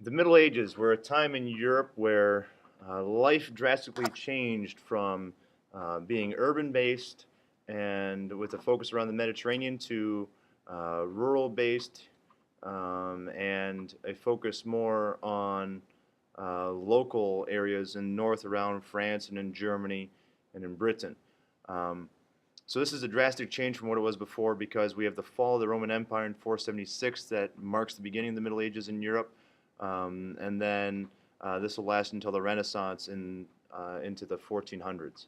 The Middle Ages were a time in Europe where life drastically changed from being urban based and with a focus around the Mediterranean to rural based and a focus more on local areas in north around France and in Germany and in Britain. Um, so this is a drastic change from what it was before because we have the fall of the Roman Empire in 476 that marks the beginning of the Middle Ages in Europe, and then this will last until the Renaissance into the 1400s.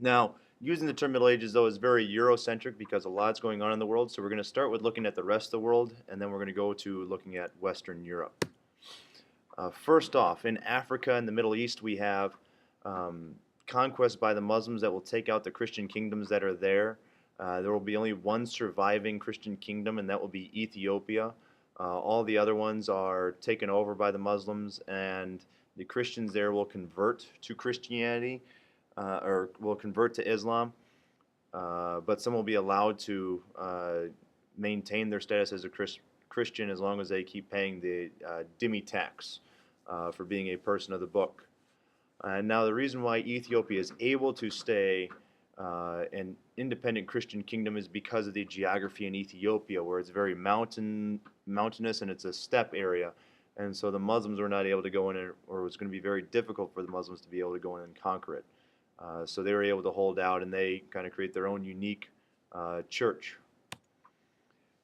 Now, using the term Middle Ages though is very Eurocentric because a lot's going on in the world. So we're going to start with looking at the rest of the world, and then we're going to go to looking at Western Europe. First off, in Africa and the Middle East, we have um, conquest by the Muslims that will take out the Christian kingdoms that are there. There will be only one surviving Christian kingdom, and that will be Ethiopia. All the other ones are taken over by the Muslims, and the Christians there will convert to Christianity or will convert to Islam, but some will be allowed to maintain their status as a Christian as long as they keep paying the dhimmi tax for being a person of the book. Now, the reason why Ethiopia is able to stay an independent Christian kingdom is because of the geography in Ethiopia, where it's very mountainous and it's a steppe area. And so the Muslims were not able to go in, or it was going to be very difficult for the Muslims to be able to go in and conquer it. So they were able to hold out, and they kind of create their own unique church.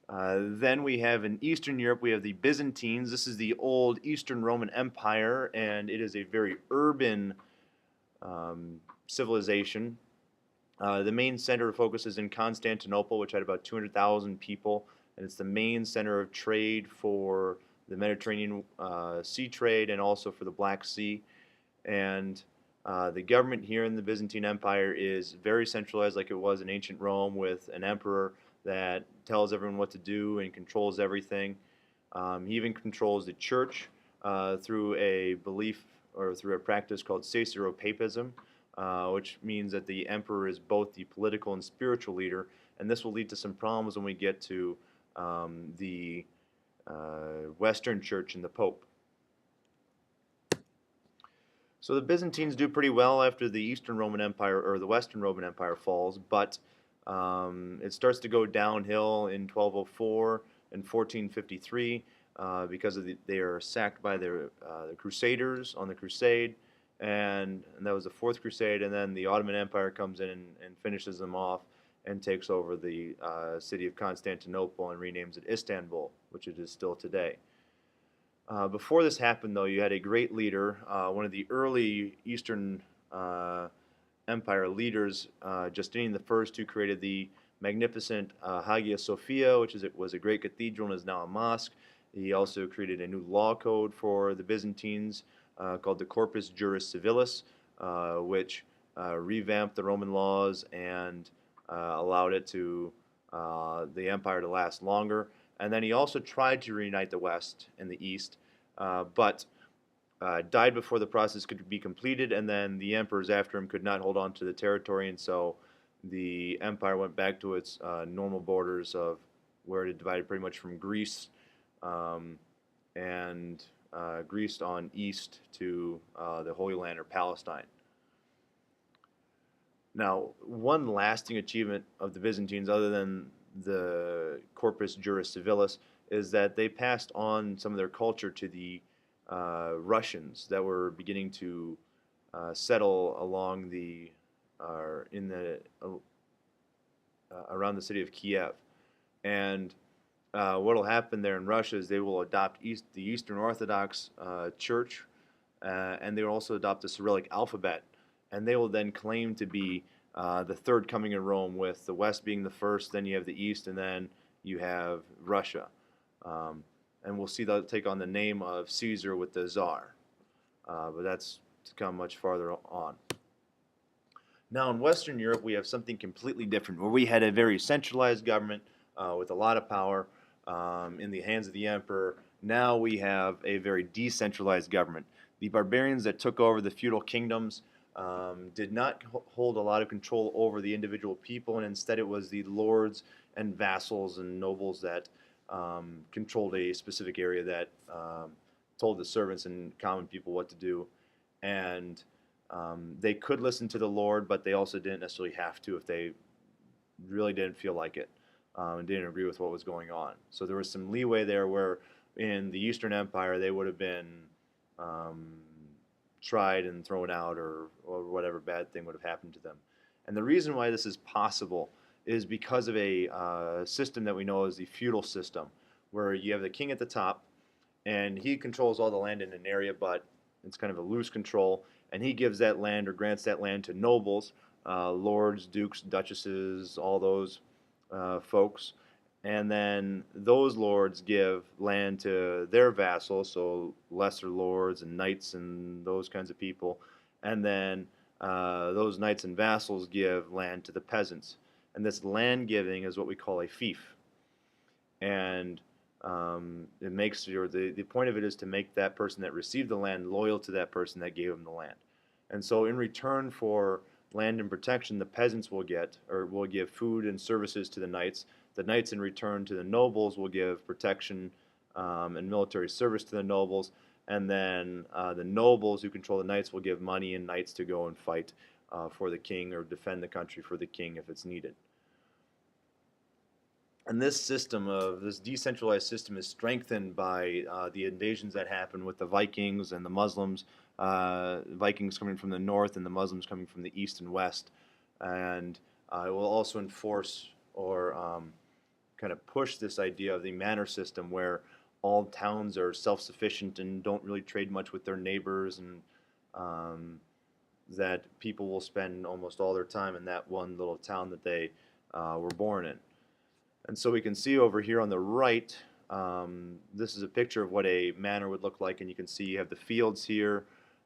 Then we have in Eastern Europe, we have the Byzantines. This is the old Eastern Roman Empire, and it is a very urban civilization. The main center of focus is in Constantinople, which had about 200,000 people, and it's the main center of trade for the Mediterranean sea trade and also for the Black Sea. And the government here in the Byzantine Empire is very centralized, like it was in ancient Rome, with an emperor that tells everyone what to do and controls everything. He even controls the church through a belief or through a practice called Caesaropapism, which means that the emperor is both the political and spiritual leader. And this will lead to some problems when we get to the Western Church and the Pope. So the Byzantines do pretty well after the Eastern Roman Empire or the Western Roman Empire falls, but it starts to go downhill in 1204 and 1453 because they are sacked by the Crusaders on the Crusade, and that was the Fourth Crusade, and then the Ottoman Empire comes in and finishes them off and takes over the city of Constantinople and renames it Istanbul, which it is still today. Before this happened, though, you had a great leader, one of the early Eastern Empire leaders, Justinian I, who created the magnificent Hagia Sophia, which was a great cathedral and is now a mosque. He also created a new law code for the Byzantines called the Corpus Juris Civilis, which revamped the Roman laws and allowed the empire to last longer. And then he also tried to reunite the West and the East, but died before the process could be completed, and then the emperors after him could not hold on to the territory, and so the empire went back to its normal borders of where it had divided pretty much from Greece and Greece on east to the Holy Land or Palestine. Now, one lasting achievement of the Byzantines, other than the Corpus Juris Civilis, is that they passed on some of their culture to the Russians that were beginning to settle along in the around the city of Kiev. And what will happen there in Russia is they will adopt the Eastern Orthodox Church, and they will also adopt the Cyrillic alphabet, and they will then claim to be the third coming in Rome, with the West being the first, then you have the East, and then you have Russia. Um, and we'll see that take on the name of Caesar with the Tsar, but that's to come much farther on. Now, in Western Europe, we have something completely different, where we had a very centralized government with a lot of power in the hands of the emperor. Now we have a very decentralized government. The barbarians that took over the feudal kingdoms did not hold a lot of control over the individual people, and instead it was the lords and vassals and nobles that controlled a specific area that told the servants and common people what to do, and they could listen to the Lord, but they also didn't necessarily have to if they really didn't feel like it and didn't agree with what was going on. So there was some leeway there where in the Eastern Empire they would have been um, tried and thrown out, or whatever bad thing would have happened to them. And the reason why this is possible is because of a system that we know as the feudal system, where you have the king at the top, and he controls all the land in an area, but it's kind of a loose control, and he gives that land or grants that land to nobles, lords, dukes, duchesses, all those folks. And then those lords give land to their vassals, so lesser lords and knights and those kinds of people. And then those knights and vassals give land to the peasants. And this land giving is what we call a fief. And it makes the point of it is to make that person that received the land loyal to that person that gave him the land. And so in return for land and protection, the peasants will give food and services to the knights. The knights in return to the nobles will give protection and military service to the nobles. And then the nobles who control the knights will give money and knights to go and fight for the king or defend the country for the king if it's needed. And this decentralized system is strengthened by the invasions that happened with the Vikings and the Muslims, Vikings coming from the north and the Muslims coming from the east and west. And it will also enforce or kind of push this idea of the manor system, where all towns are self-sufficient and don't really trade much with their neighbors, and that people will spend almost all their time in that one little town that they were born in. And so we can see over here on the right, this is a picture of what a manor would look like, and you can see you have the fields here.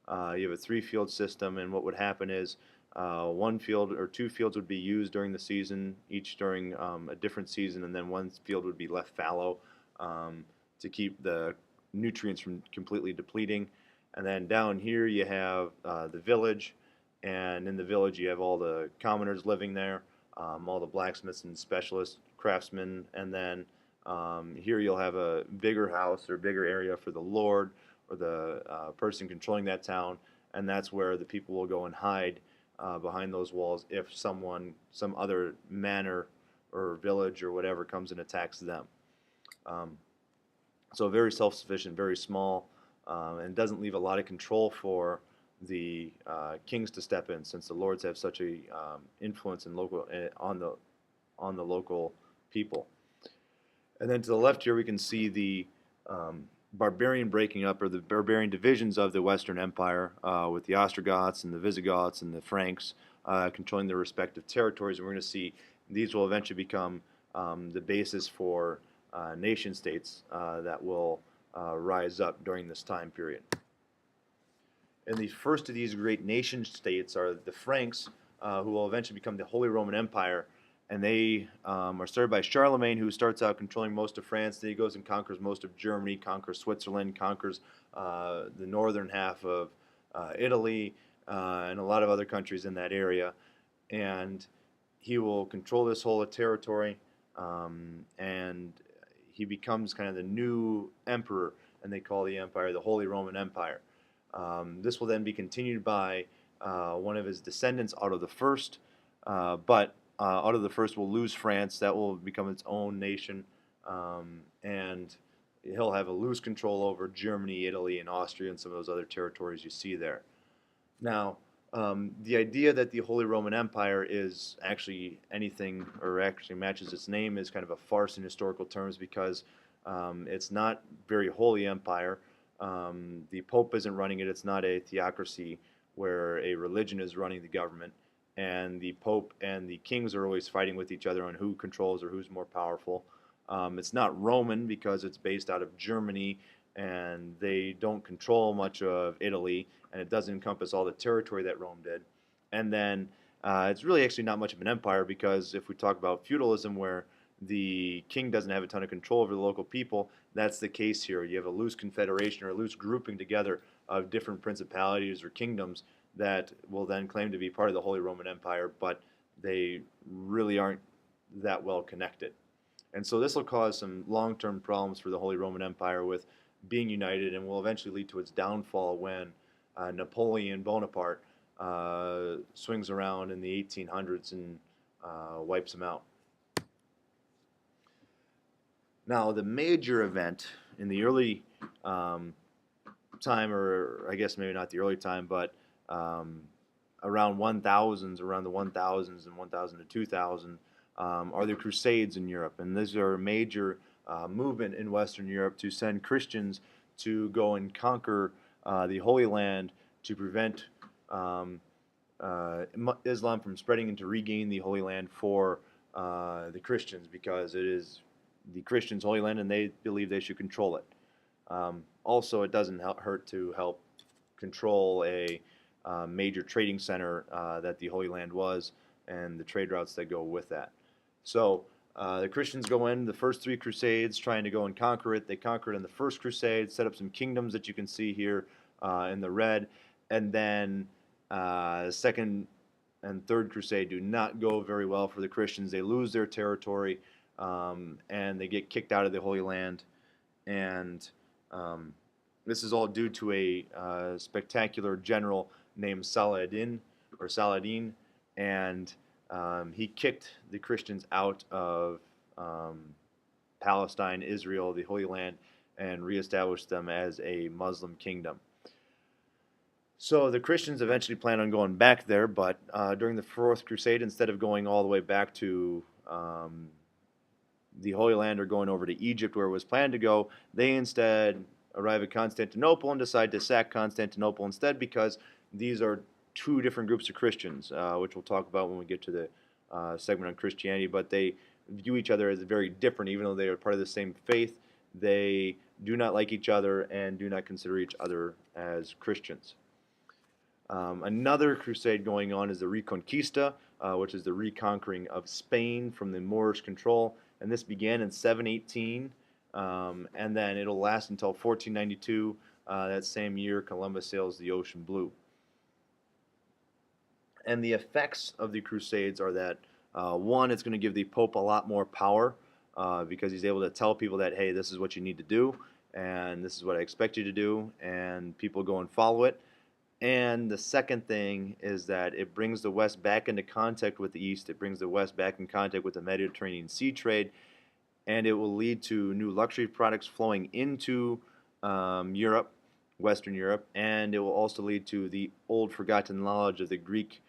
You have a 3-field system, and what would happen is 1 field or 2 fields would be used during the season, each during a different season, and then 1 field would be left fallow to keep the nutrients from completely depleting. And then down here you have the village, and in the village you have all the commoners living there, all the blacksmiths and specialists, craftsmen, and then here you'll have a bigger house or bigger area for the lord or the person controlling that town, and that's where the people will go and hide behind those walls if some other manor or village or whatever comes and attacks them. So very self-sufficient, very small, and doesn't leave a lot of control for the kings to step in, since the lords have such a influence in on the local people. And then to the left here we can see the barbarian breaking up, or the barbarian divisions of the Western Empire, with the Ostrogoths and the Visigoths and the Franks controlling their respective territories. And we're going to see these will eventually become the basis for nation states that will rise up during this time period. And the first of these great nation states are the Franks, who will eventually become the Holy Roman Empire. And they are started by Charlemagne, who starts out controlling most of France. Then he goes and conquers most of Germany, conquers Switzerland, conquers the northern half of Italy, and a lot of other countries in that area. And he will control this whole territory, and he becomes kind of the new emperor, and they call the empire the Holy Roman Empire. This will then be continued by one of his descendants, Otto I, but Otto I will lose France. That will become its own nation, and he'll have a loose control over Germany, Italy, and Austria, and some of those other territories you see there. Now, the idea that the Holy Roman Empire is actually anything, or actually matches its name, is kind of a farce in historical terms, because it's not very holy empire. The Pope isn't running it. It's not a theocracy where a religion is running the government. And the Pope and the kings are always fighting with each other on who controls or who's more powerful. It's not Roman because it's based out of Germany, and they don't control much of Italy, and it doesn't encompass all the territory that Rome did. And then it's really actually not much of an empire, because if we talk about feudalism, where the king doesn't have a ton of control over the local people, that's the case here. You have a loose confederation or a loose grouping together of different principalities or kingdoms that will then claim to be part of the Holy Roman Empire, but they really aren't that well connected. And so this will cause some long-term problems for the Holy Roman Empire, with being united, and will eventually lead to its downfall when Napoleon Bonaparte swings around in the 1800s and wipes them out. Now, the major event in the early time, or I guess maybe not the early time, but around around the 1000s and 1000 to 2000, are the Crusades in Europe. And these are a major movement in Western Europe to send Christians to go and conquer the Holy Land to prevent Islam from spreading and to regain the Holy Land for the Christians, because it is the Christians' Holy Land and they believe they should control it. Also, it doesn't hurt to help control a major trading center that the Holy Land was, and the trade routes that go with that. So the Christians go in the first three Crusades trying to go and conquer it. They conquer it in the first Crusade, set up some kingdoms that you can see here in the red, and then the second and third Crusade do not go very well for the Christians. They lose their territory, and they get kicked out of the Holy Land. And this is all due to a spectacular general named Saladin, and he kicked the Christians out of Palestine, Israel, the Holy Land, and reestablished them as a Muslim kingdom. So the Christians eventually plan on going back there, but during the Fourth Crusade, instead of going all the way back to the Holy Land or going over to Egypt where it was planned to go, they instead arrive at Constantinople and decide to sack Constantinople instead, because these are two different groups of Christians, which we'll talk about when we get to the segment on Christianity, but they view each other as very different. Even though they are part of the same faith, they do not like each other and do not consider each other as Christians. Another crusade going on is the Reconquista, which is the reconquering of Spain from the Moorish control, and this began in 718, and then it'll last until 1492. That same year, Columbus sails the ocean blue. And the effects of the Crusades are that, one, it's going to give the Pope a lot more power, because he's able to tell people that, hey, this is what you need to do, and this is what I expect you to do, and people go and follow it. And the second thing is that it brings the West back into contact with the East. It brings the West back in contact with the Mediterranean Sea trade, and it will lead to new luxury products flowing into Europe, Western Europe, and it will also lead to the old forgotten knowledge of the Greek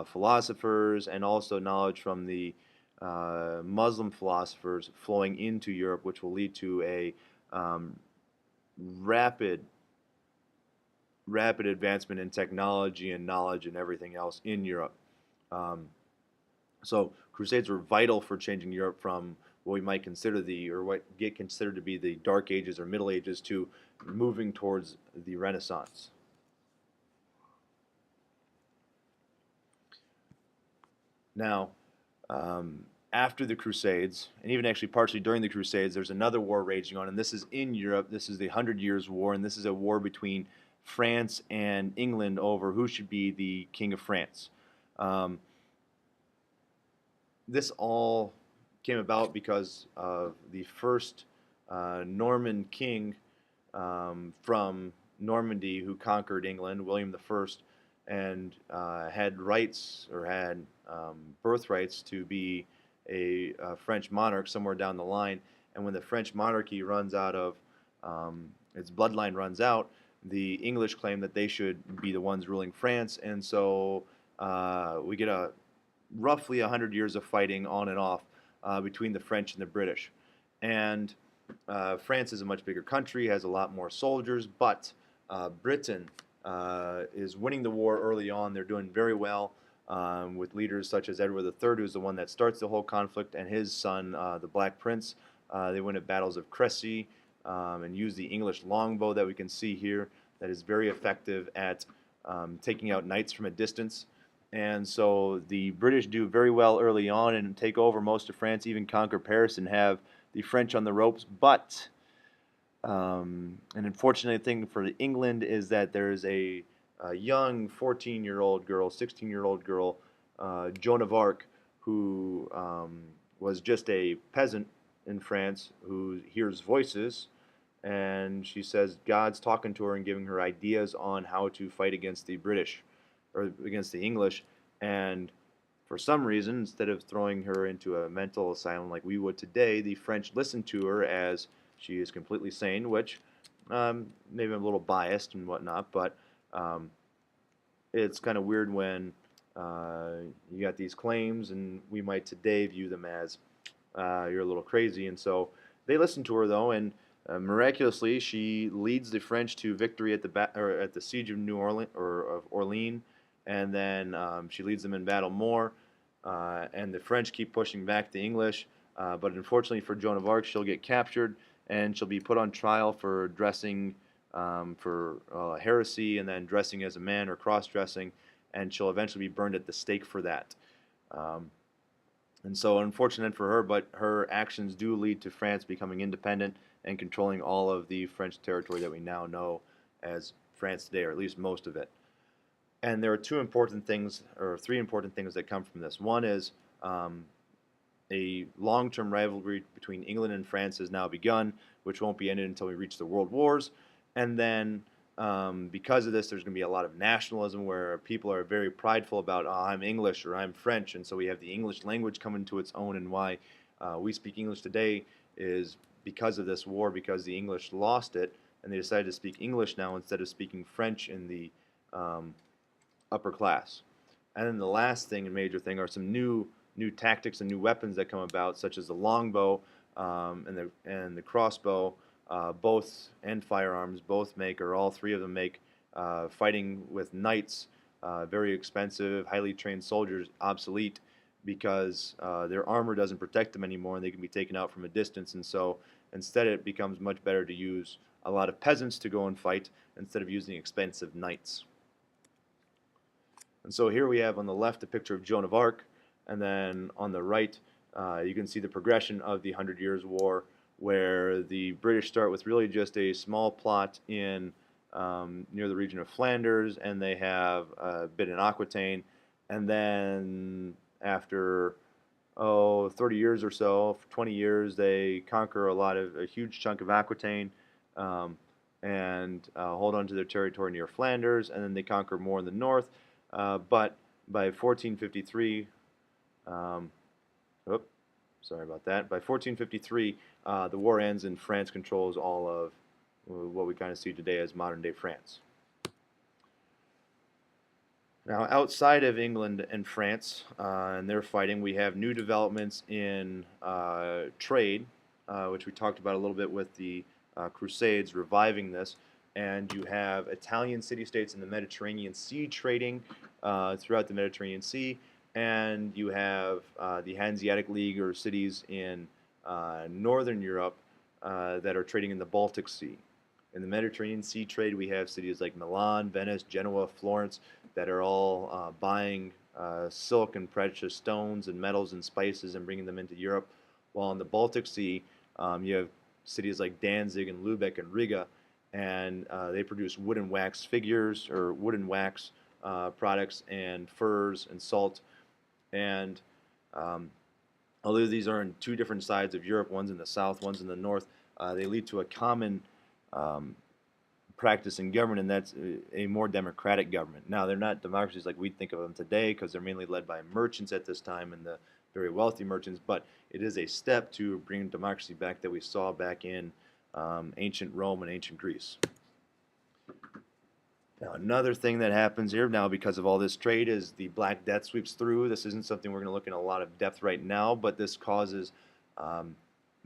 philosophers, and also knowledge from the Muslim philosophers flowing into Europe, which will lead to a rapid advancement in technology and knowledge and everything else in Europe. So Crusades were vital for changing Europe from what we might consider what get considered to be the Dark Ages or Middle Ages to moving towards the Renaissance. Now, after the Crusades, and even actually partially during the Crusades, there's another war raging on, and this is in Europe. This is the 100 Years' War, and this is a war between France and England over who should be the King of France. This all came about because of the first Norman king from Normandy who conquered England, William I, and had rights, or had birthrights to be a French monarch somewhere down the line. And when the French monarchy runs out of, its bloodline runs out, the English claim that they should be the ones ruling France, and so we get roughly 100 years of fighting on and off between the French and the British. And France is a much bigger country, has a lot more soldiers, but Britain is winning the war early on. They're doing very well with leaders such as Edward III, who's the one that starts the whole conflict, and his son, the Black Prince. They win at battles of Crecy, and use the English longbow that we can see here, that is very effective at taking out knights from a distance. And so the British do very well early on and take over most of France, even conquer Paris and have the French on the ropes. But an unfortunate thing for England is that there's a young 14-year-old girl, 16-year-old girl, Joan of Arc, who was just a peasant in France, who hears voices and she says God's talking to her and giving her ideas on how to fight against the British or against the English. And for some reason, instead of throwing her into a mental asylum like we would today, the French listened to her as she is completely sane, which maybe I'm a little biased and whatnot, but um, it's kind of weird when uh, you got these claims, and we might today view them as you're a little crazy. And so they listened to her though, and miraculously, she leads the French to victory at at the siege of New Orleans or of Orleans, and then she leads them in battle more. And the French keep pushing back the English, but unfortunately for Joan of Arc, she'll get captured and she'll be put on trial for dressing for heresy and then dressing as a man or cross-dressing, and she'll eventually be burned at the stake for that. Um, and so, unfortunate for her, but her actions do lead to France becoming independent and controlling all of the French territory that we now know as France today, or at least most of it. And there are two important things, or three important things that come from this. One is um, a long-term rivalry between England and France has now begun, which won't be ended until we reach the World Wars. And then, because of this, there's going to be a lot of nationalism where people are very prideful about, oh, I'm English or I'm French. And so we have the English language coming to its own. And why we speak English today is because of this war, because the English lost it and they decided to speak English now instead of speaking French in the um, upper class. And then the last thing and major thing are some new tactics and new weapons that come about, such as the longbow and the crossbow, both and firearms both make, or all three of them make, fighting with knights very expensive, highly trained soldiers obsolete because their armor doesn't protect them anymore and they can be taken out from a distance. And so instead, it becomes much better to use a lot of peasants to go and fight instead of using expensive knights. And so here we have on the left a picture of Joan of Arc, and then on the right you can see the progression of the Hundred Years' War, where the British start with really just a small plot in near the region of Flanders, and they have a bit in Aquitaine, and then after 30 years or so, 20 years, they conquer a huge chunk of Aquitaine, um, and hold on to their territory near Flanders, and then they conquer more in the north. But by 1453, um, oops, sorry about that. By 1453, the war ends and France controls all of what we kind of see today as modern day France. Now, outside of England and France and their fighting, we have new developments in trade, which we talked about a little bit with the Crusades reviving this. And you have Italian city-states in the Mediterranean Sea trading throughout the Mediterranean Sea, and you have the Hanseatic League or cities in Northern Europe that are trading in the Baltic Sea. In the Mediterranean Sea trade, we have cities like Milan, Venice, Genoa, Florence that are all buying silk and precious stones and metals and spices and bringing them into Europe. While in the Baltic Sea, you have cities like Danzig and Lubeck and Riga, and they produce wood and wax figures or wood and wax products and furs and salt. And um, although these are in two different sides of Europe, one's in the south, one's in the north, they lead to a common um, practice in government, and that's a more democratic government. Now, they're not democracies like we think of them today because they're mainly led by merchants at this time and the very wealthy merchants, but it is a step to bring democracy back that we saw back in ancient Rome and ancient Greece. Now, another thing that happens here now because of all this trade is the Black Death sweeps through. This isn't something we're going to look in a lot of depth right now, but this causes um,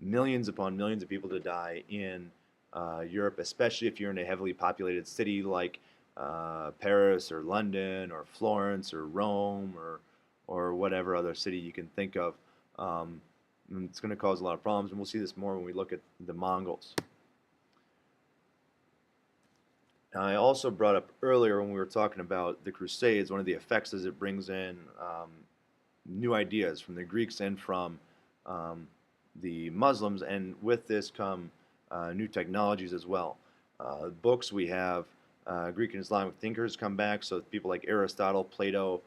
millions upon millions of people to die in Europe, especially if you're in a heavily populated city like Paris or London or Florence or Rome or whatever other city you can think of. It's going to cause a lot of problems, and we'll see this more when we look at the Mongols. Now, I also brought up earlier when we were talking about the Crusades, one of the effects is it brings in new ideas from the Greeks and from the Muslims, and with this come new technologies as well. Books, we have Greek and Islamic thinkers come back, so people like Aristotle, Plato,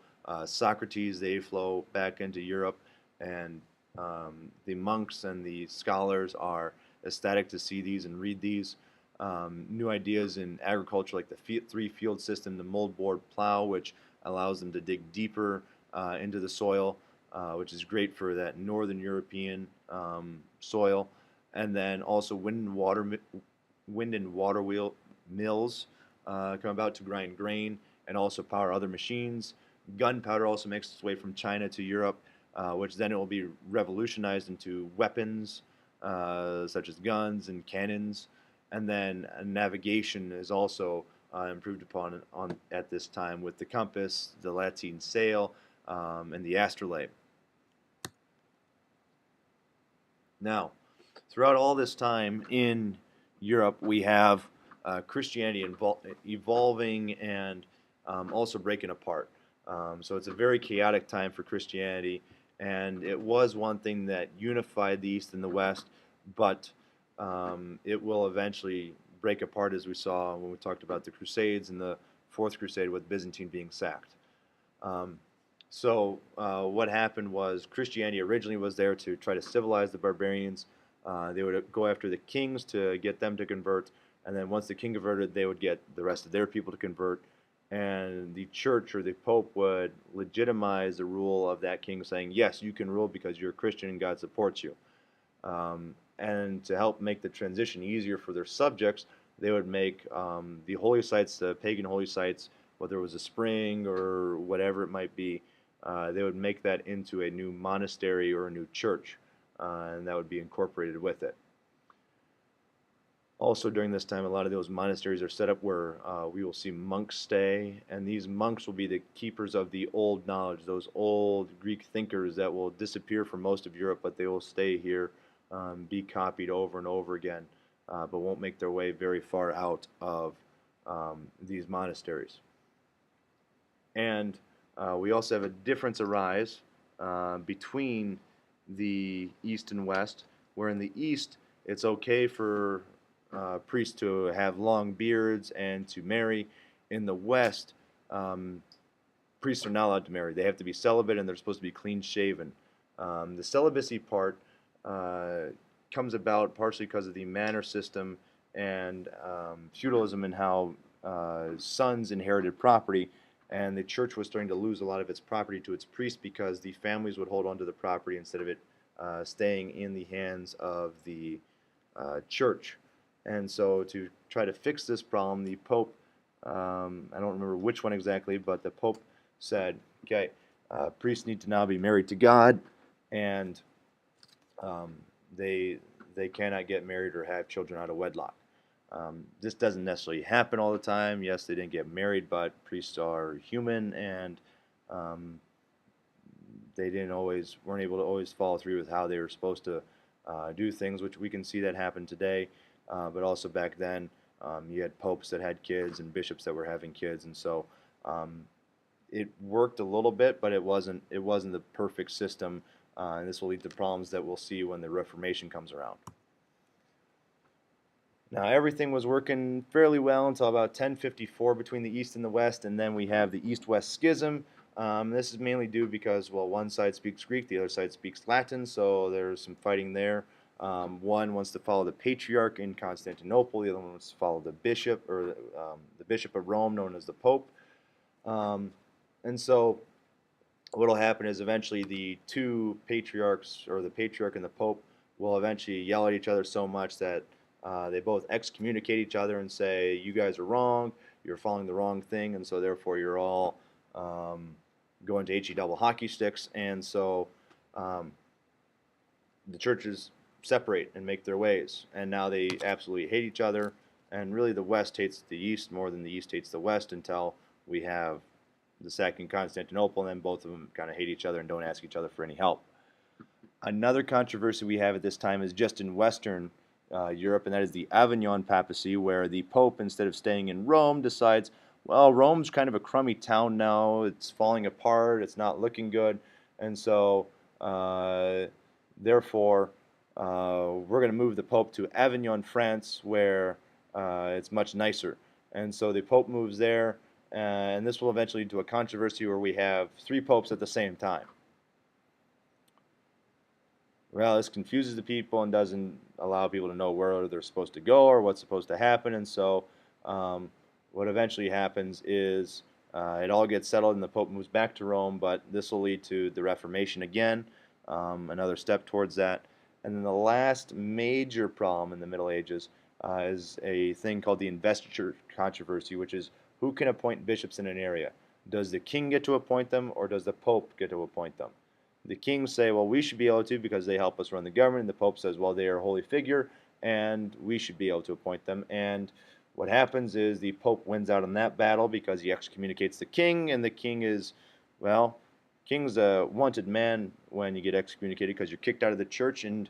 Socrates, they flow back into Europe, and the monks and the scholars are ecstatic to see these and read these. New ideas in agriculture like the three-field system, the moldboard plow, which allows them to dig deeper into the soil, which is great for that northern European soil. And then also wind and water wheel mills come about to grind grain and also power other machines. Gunpowder also makes its way from China to Europe, which then it will be revolutionized into weapons such as guns and cannons. And then navigation is also improved upon at this time with the compass, the lateen sail, and the astrolabe. Now, throughout all this time in Europe, we have Christianity evolving and also breaking apart. So it's a very chaotic time for Christianity, and it was one thing that unified the East and the West, but it will eventually break apart, as we saw when we talked about the Crusades and the Fourth Crusade with Byzantine being sacked. What happened was Christianity originally was there to try to civilize the barbarians. They would go after the kings to get them to convert, and then once the king converted, they would get the rest of their people to convert, and the church or the pope would legitimize the rule of that king, saying, yes, you can rule because you're a Christian and God supports you. And to help make the transition easier for their subjects, they would make the holy sites, the pagan holy sites, whether it was a spring or whatever it might be, they would make that into a new monastery or a new church, and that would be incorporated with it. Also during this time, a lot of those monasteries are set up where we will see monks stay, and these monks will be the keepers of the old knowledge, those old Greek thinkers that will disappear from most of Europe, but they will stay here, be copied over and over again, but won't make their way very far out of these monasteries. And we also have a difference arise between the East and West, where in the East it's okay for priests to have long beards and to marry. In the West, priests are not allowed to marry. They have to be celibate and they're supposed to be clean shaven. The celibacy part comes about partially because of the manor system and feudalism and how sons inherited property, and the church was starting to lose a lot of its property to its priests because the families would hold on to the property instead of it staying in the hands of the church. And so to try to fix this problem, the Pope, I don't remember which one exactly, but the Pope said, okay, priests need to now be married to God, and they cannot get married or have children out of wedlock. This doesn't necessarily happen all the time. Yes, they didn't get married, but priests are human, and they weren't able to always follow through with how they were supposed to do things, which we can see that happen today. But also back then, you had popes that had kids and bishops that were having kids, and so it worked a little bit, but it wasn't the perfect system, and this will lead to problems that we'll see when the Reformation comes around. Now everything was working fairly well until about 1054 between the East and the West, and then we have the East-West Schism. This is mainly due because, well, one side speaks Greek, the other side speaks Latin, so there's some fighting there. One wants to follow the Patriarch in Constantinople, the other one wants to follow the Bishop, or the Bishop of Rome, known as the Pope. And so what will happen is eventually the two patriarchs, or the Patriarch and the Pope, will eventually yell at each other so much that they both excommunicate each other and say, you guys are wrong, you're following the wrong thing, and so therefore you're all going to HE double hockey sticks. And so the churches separate and make their ways, and now they absolutely hate each other, and really the West hates the East more than the East hates the West until we have the sacking Constantinople, and then both of them kind of hate each other and don't ask each other for any help. Another controversy we have at this time is just in Western Europe, and that is the Avignon papacy, where the Pope, instead of staying in Rome, decides, well, Rome's kind of a crummy town now, it's falling apart, it's not looking good, and so therefore we're going to move the Pope to Avignon, France, where it's much nicer. And so the Pope moves there, and this will eventually lead to a controversy where we have three popes at the same time. well, this confuses the people and doesn't allow people to know where they're supposed to go or what's supposed to happen. And so, um, what eventually happens is it all gets settled and the Pope moves back to Rome, but this will lead to the Reformation again, another step towards that. And then the last major problem in the Middle Ages is a thing called the investiture controversy, which is who can appoint bishops in an area. Does the king get to appoint them, or does the Pope get to appoint them? The kings say, well, we should be able to because they help us run the government. And the Pope says, well, they are a holy figure and we should be able to appoint them. And what happens is the Pope wins out in that battle because he excommunicates the king, and the king is, well, king's a wanted man when you get excommunicated because you're kicked out of the church, and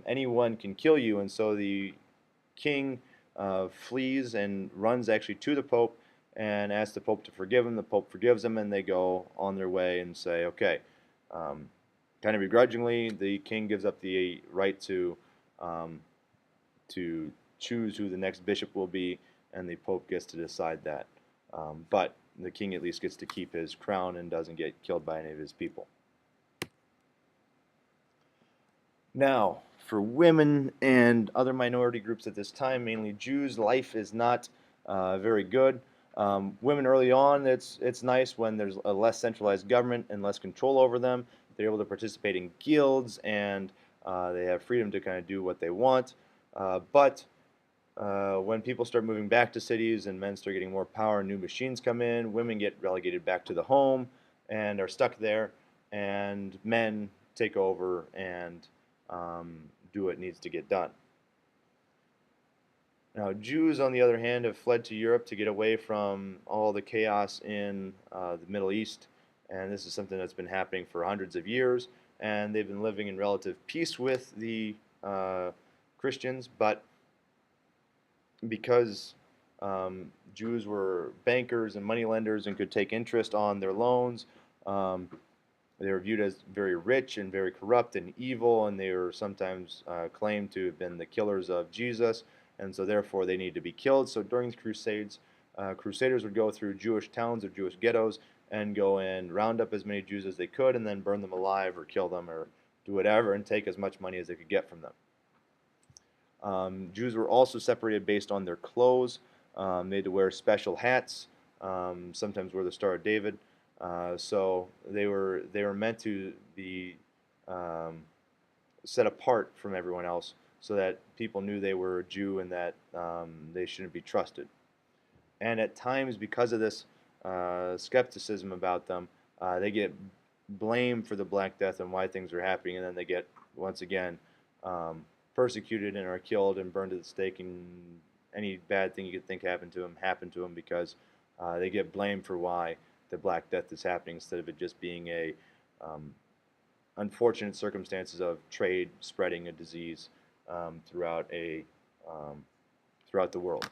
anyone can kill you. And so the king flees and runs actually to the Pope and asks the Pope to forgive him. The Pope forgives him, and they go on their way and say, okay, um, kind of begrudgingly, the king gives up the right um, to choose who the next bishop will be, and the Pope gets to decide that. But the king at least gets to keep his crown and doesn't get killed by any of his people. Now, for women and other minority groups at this time, mainly Jews, life is not very good. Women early on, it's nice when there's a less centralized government and less control over them. They're able to participate in guilds and they have freedom to kind of do what they want. But when people start moving back to cities and men start getting more power, new machines come in, women get relegated back to the home and are stuck there, and men take over and do what needs to get done. Now, Jews, on the other hand, have fled to Europe to get away from all the chaos in the Middle East, and this is something that's been happening for hundreds of years, and they've been living in relative peace with the Christians, but because Jews were bankers and moneylenders and could take interest on their loans, they were viewed as very rich and very corrupt and evil, and they were sometimes claimed to have been the killers of Jesus, and so therefore they needed to be killed. So during the Crusades, Crusaders would go through Jewish towns or Jewish ghettos and go and round up as many Jews as they could and then burn them alive or kill them or do whatever and take as much money as they could get from them. Jews were also separated based on their clothes. They had to wear special hats, sometimes wear the Star of David. So they were meant to be set apart from everyone else, so that people knew they were a Jew and that they shouldn't be trusted. And at times, because of this skepticism about them, they get blamed for the Black Death and why things are happening, and then they get once again persecuted and are killed and burned at the stake, and any bad thing you could think happened to them because they get blamed for why the Black Death is happening instead of it just being a unfortunate circumstances of trade spreading a disease throughout the world.